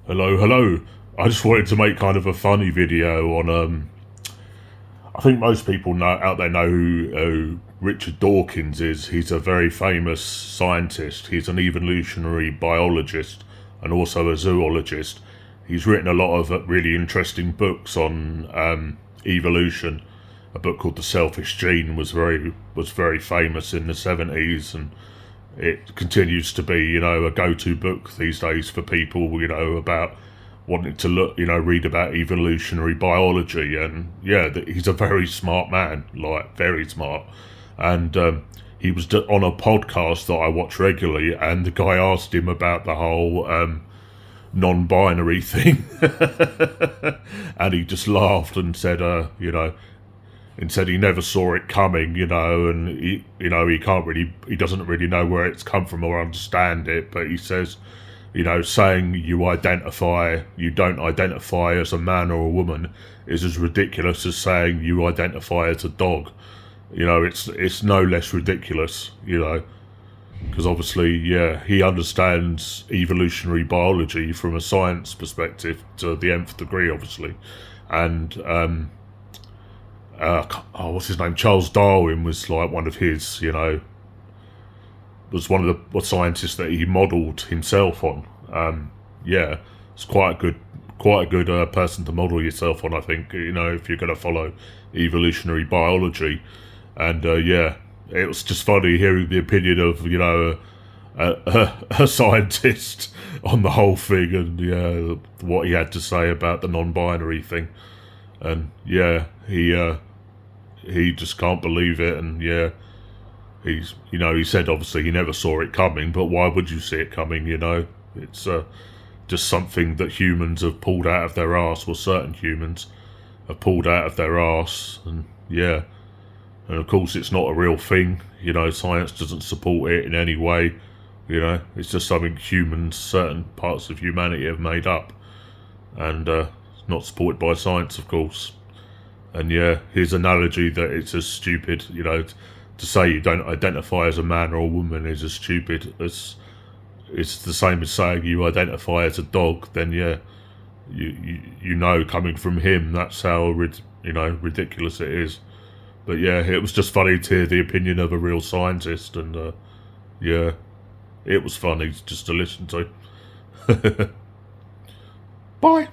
Hello, hello. I just wanted to make kind of a funny video on. I think most people out there know who Richard Dawkins is. He's a very famous scientist. He's an evolutionary biologist and also a zoologist. He's written a lot of really interesting books on evolution. A book called The Selfish Gene was very famous in the 70s, and it continues to be, a go-to book these days for people, about wanting to read about evolutionary biology. And yeah, he's a very smart man, like very smart. And he was on a podcast that I watch regularly, and the guy asked him about the whole non-binary thing, and he just laughed and said, and said he never saw it coming, and he doesn't really know where it's come from or understand it, but he says, saying you don't identify as a man or a woman is as ridiculous as saying you identify as a dog. It's no less ridiculous, because obviously, yeah, he understands evolutionary biology from a science perspective to the nth degree, obviously, and what's his name? Charles Darwin was like one of his, was one of the scientists that he modelled himself on. Yeah, it's quite a good person to model yourself on, I think. If you're going to follow evolutionary biology, and yeah, it was just funny hearing the opinion of a scientist on the whole thing, and yeah, what he had to say about the non-binary thing, and yeah, he just can't believe it, and yeah, he said obviously he never saw it coming, but why would you see it coming? It's just something that humans have pulled out of their arse, or certain humans have pulled out of their arse, and yeah, and of course it's not a real thing. Science doesn't support it in any way. It's just something humans, certain parts of humanity, have made up, and it's not supported by science, of course. And yeah, his analogy that it's as stupid, to say you don't identify as a man or a woman is as stupid as it's the same as saying you identify as a dog. Then yeah, coming from him, that's how ridiculous it is. But yeah, it was just funny to hear the opinion of a real scientist, and yeah, it was funny just to listen to. Bye.